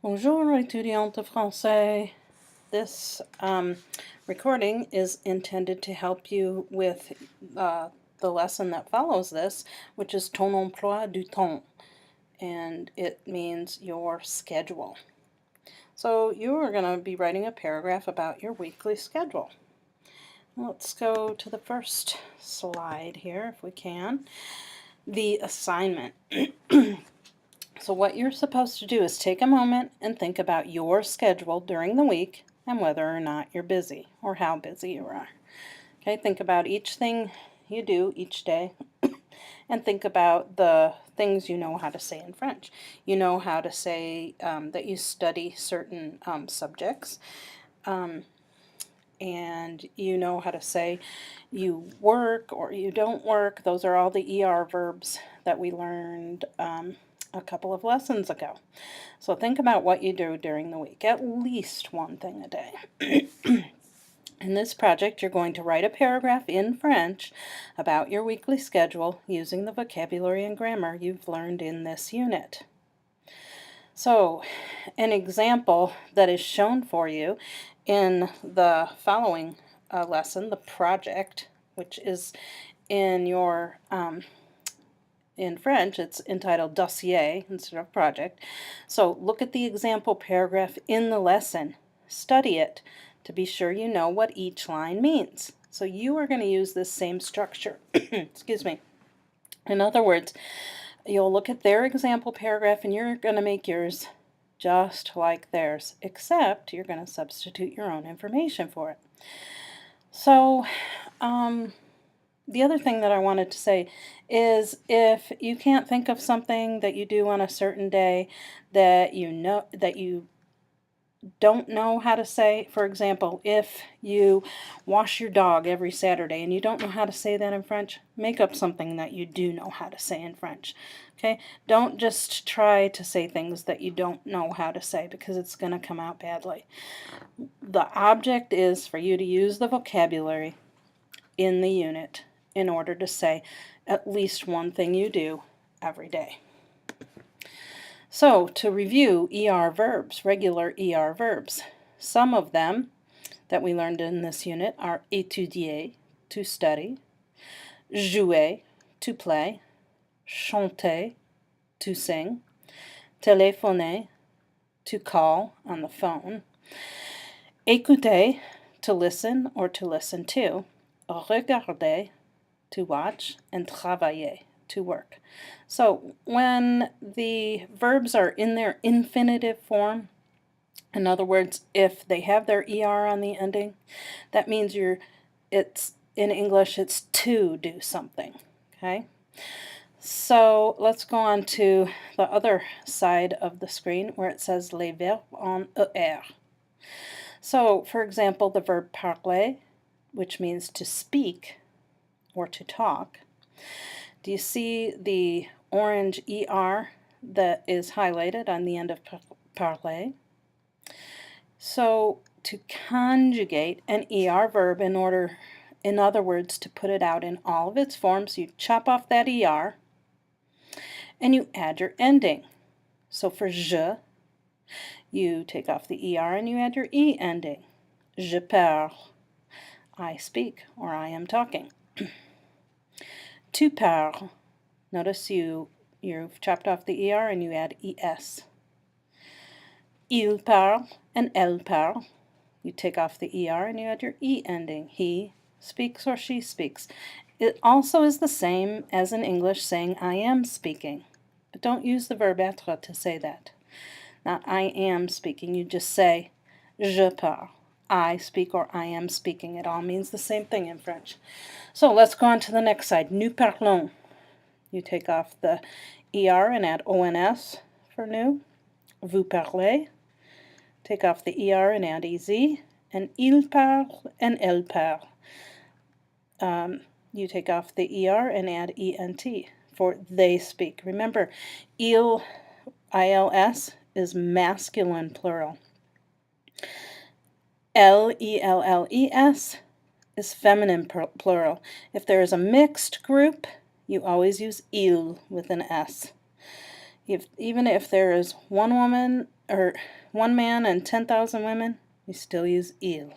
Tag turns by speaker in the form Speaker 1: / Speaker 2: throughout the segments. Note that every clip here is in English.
Speaker 1: Bonjour, étudiante de français. This recording is intended to help you with the lesson that follows this, which is ton emploi du temps, and it means your schedule. So you are going to be writing a paragraph about your weekly schedule. Let's go to the first slide here, if we can. The assignment. So what you're supposed to do is take a moment and think about your schedule during the week and whether or not you're busy or how busy you are. Okay, think about each thing you do each day and think about the things you know how to say in French. You know how to say that you study certain subjects, and you know how to say you work or you don't work. Those are all the ER verbs that we learned a couple of lessons ago. So think about what you do during the week, at least one thing a day. In this project, you're going to write a paragraph in French about your weekly schedule using the vocabulary and grammar you've learned in this unit. So, an example that is shown for you in the following lesson, the project, which is in your in French, it's entitled dossier instead of project. So look at the example paragraph in the lesson. Study it to be sure you know what each line means. So you are going to use this same structure. Excuse me. In other words, you'll look at their example paragraph and you're going to make yours just like theirs, except you're going to substitute your own information for it. So, the other thing that I wanted to say is if you can't think of something that you do on a certain day that you don't know how to say, for example, if you wash your dog every Saturday and you don't know how to say that in French, make up something that you do know how to say in French. Okay? Don't just try to say things that you don't know how to say because it's going to come out badly. The object is for you to use the vocabulary in the unit in order to say at least one thing you do every day. So, to review ER verbs, regular ER verbs, some of them that we learned in this unit are étudier, to study, jouer, to play, chanter, to sing, téléphoner, to call on the phone, écouter, to listen or to listen to, regarder, to watch, and travailler, to work. So when the verbs are in their infinitive form, in other words, if they have their ER on the ending, that means it's in English, it's to do something, okay? So let's go on to the other side of the screen where it says les verbes en ER. So, for example, the verb parler, which means to speak or to talk. Do you see the orange ER that is highlighted on the end of parler? So to conjugate an ER verb in other words, to put it out in all of its forms, you chop off that ER and you add your ending. So for je, you take off the ER and you add your E ending. Je parle, I speak or I am talking. Tu parles, notice you've chopped off the ER and you add ES. Il parle and elle parle, you take off the ER and you add your E ending. He speaks or she speaks. It also is the same as in English saying I am speaking, but don't use the verb être to say that. Not I am speaking, you just say je parle. I speak or I am speaking. It all means the same thing in French. So let's go on to the next side. Nous parlons. You take off the ER and add ONS for nous. Vous parlez. Take off the ER and add EZ. And il parle and elle parle. You take off the ER and add ENT for they speak. Remember, ILS is masculine plural. LELLES is feminine plural. If there is a mixed group, you always use il with an S. Even if there is one woman or one man and 10,000 women, you still use il.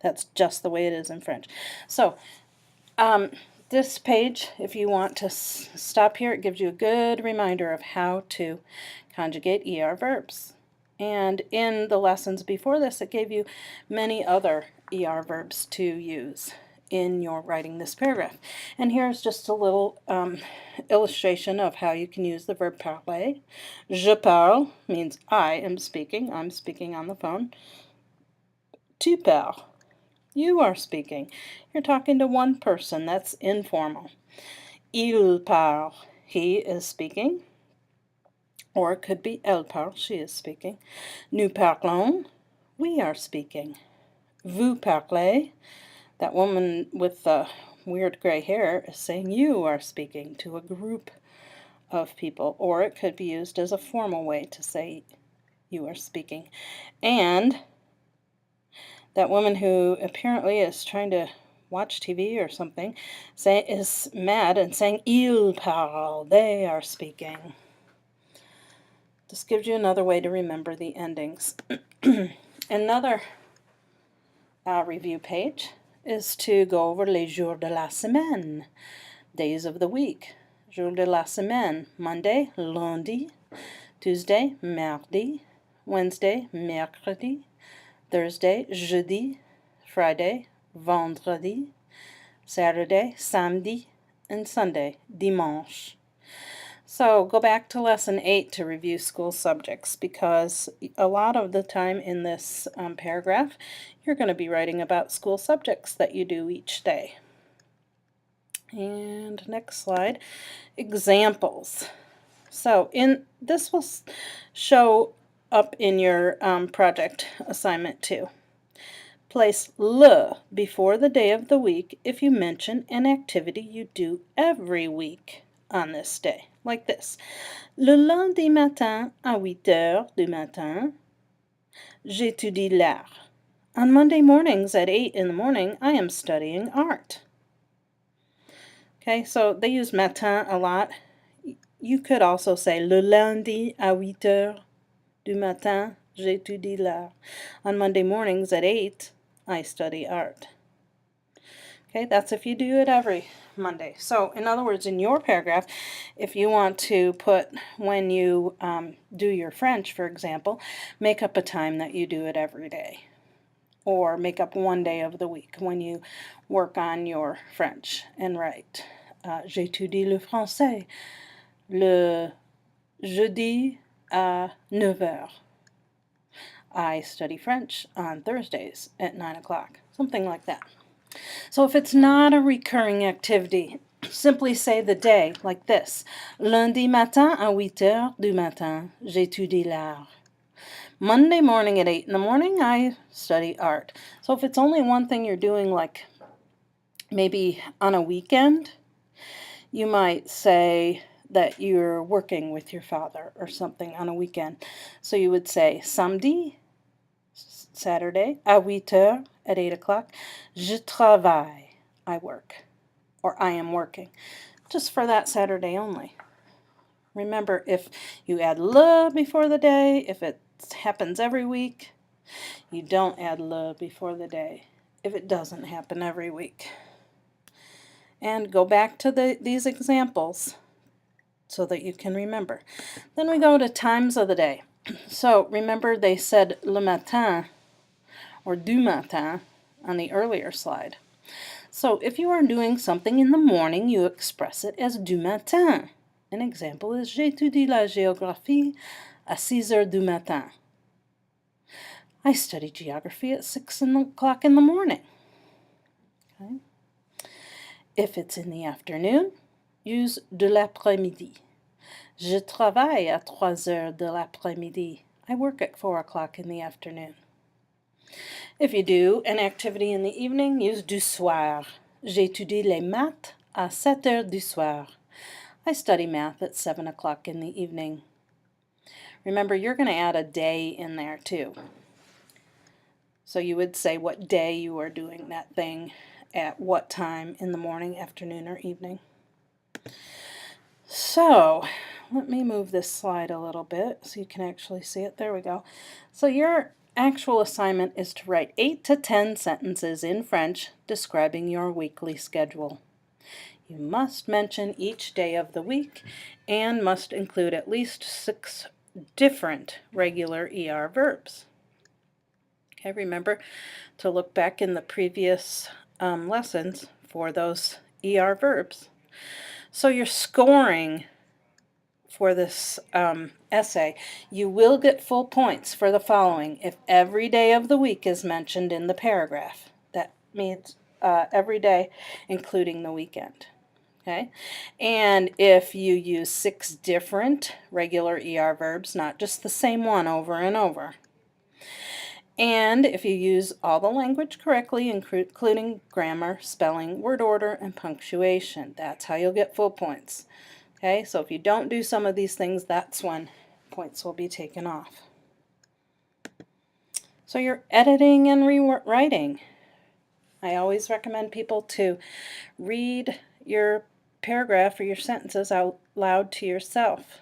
Speaker 1: That's just the way it is in French. So, this page, if you want to stop here, it gives you a good reminder of how to conjugate ER verbs. And in the lessons before this, it gave you many other ER verbs to use in your writing this paragraph. And here's just a little illustration of how you can use the verb parler. Je parle means I am speaking. I'm speaking on the phone. Tu parles. You are speaking. You're talking to one person. That's informal. Il parle. He is speaking. Or it could be elle parle. She is speaking. Nous parlons. We are speaking. Vous parlez. That woman with the weird gray hair is saying you are speaking to a group of people. Or it could be used as a formal way to say you are speaking. And that woman who apparently is trying to watch TV or something is mad and saying ils parlent, they are speaking. This gives you another way to remember the endings. Another review page is to go over les jours de la semaine, days of the week. Jour de la semaine, Monday, lundi, Tuesday, mardi, Wednesday, mercredi, Thursday, jeudi, Friday, vendredi, Saturday, samedi, and Sunday, dimanche. So go back to lesson 8 to review school subjects, because a lot of the time in this paragraph you're going to be writing about school subjects that you do each day. And next slide, examples. So this will show up in your project assignment too. Place le before the day of the week if you mention an activity you do every week on this day, like this. Le lundi matin à 8 heures du matin, j'étudie l'art. On Monday mornings at 8 in the morning, I am studying art. Okay, so they use matin a lot. You could also say le lundi à 8 heures du matin, j'étudie l'art. On Monday mornings at 8, I study art. Okay, that's if you do it every Monday. So, in other words, in your paragraph, if you want to put when you do your French, for example, make up a time that you do it every day. Or make up one day of the week when you work on your French and write. J'étudie le français le jeudi à 9 heures. I study French on Thursdays at 9 o'clock. Something like that. So if it's not a recurring activity, simply say the day like this. Lundi matin à 8 heures du matin, j'étudie l'art. Monday morning at 8 in the morning, I study art. So if it's only one thing you're doing, like maybe on a weekend, you might say that you're working with your father or something on a weekend. So you would say samedi, Saturday, à 8 heures, at 8 o'clock, je travaille, I work, or I am working, just for that Saturday only. Remember, if you add le before the day, if it happens every week, you don't add le before the day if it doesn't happen every week. And go back to these examples so that you can remember. Then we go to times of the day. So remember they said le matin or du matin on the earlier slide. So if you are doing something in the morning, you express it as du matin. An example is j'étudie la géographie à 6 heures du matin. I study geography at 6 o'clock in the morning. Okay. If it's in the afternoon, use de l'après-midi. Je travaille à 3 heures de l'après-midi. I work at 4 o'clock in the afternoon. If you do an activity in the evening, use du soir. J'étudie les maths à 7 heures du soir. I study math at 7 o'clock in the evening. Remember, you're going to add a day in there too. So you would say what day you are doing that thing at what time in the morning, afternoon, or evening. So let me move this slide a little bit so you can actually see it. There we go. So your actual assignment is to write 8 to 10 sentences in French describing your weekly schedule. You must mention each day of the week and must include at least 6 different regular ER verbs. Okay, remember to look back in the previous lessons for those ER verbs. So you're scoring for this essay. You will get full points for the following if every day of the week is mentioned in the paragraph. That means every day, including the weekend. Okay, and if you use 6 different regular ER verbs, not just the same one over and over. And if you use all the language correctly, including grammar, spelling, word order, and punctuation, that's how you'll get full points. Okay, so if you don't do some of these things, that's when points will be taken off. So you're editing and rewriting. I always recommend people to read your paragraph or your sentences out loud to yourself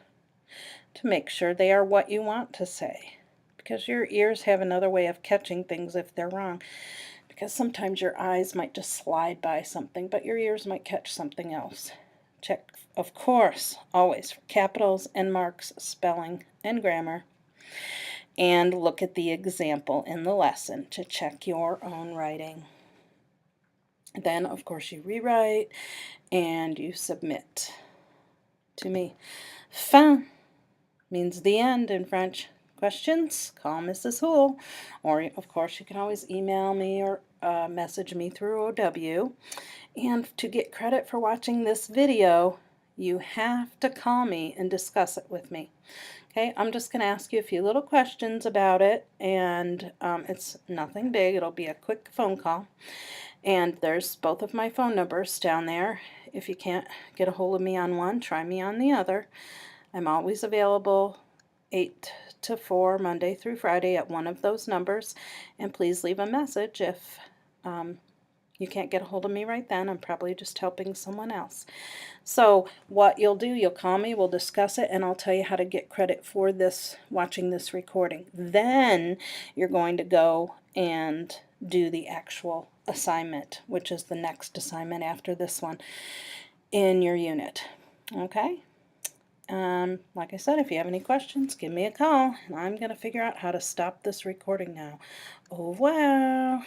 Speaker 1: to make sure they are what you want to say, because your ears have another way of catching things if they're wrong, because sometimes your eyes might just slide by something, but your ears might catch something else. Check, of course, always for capitals and marks, spelling, and grammar, and look at the example in the lesson to check your own writing. Then, of course, you rewrite and you submit to me. Fin means the end in French. Questions? Call Mrs. Houle. Or, of course, you can always email me or message me through OW. And to get credit for watching this video, you have to call me and discuss it with me. Okay, I'm just going to ask you a few little questions about it, and it's nothing big. It'll be a quick phone call. And there's both of my phone numbers down there. If you can't get a hold of me on one, try me on the other. I'm always available 8 to 4, Monday through Friday at one of those numbers. And please leave a message if you can't get a hold of me right then. I'm probably just helping someone else. So what you'll do, you'll call me, we'll discuss it, and I'll tell you how to get credit for this, watching this recording. Then you're going to go and do the actual assignment, which is the next assignment after this one in your unit. Okay? Like I said, if you have any questions, give me a call, and I'm going to figure out how to stop this recording now. Au revoir.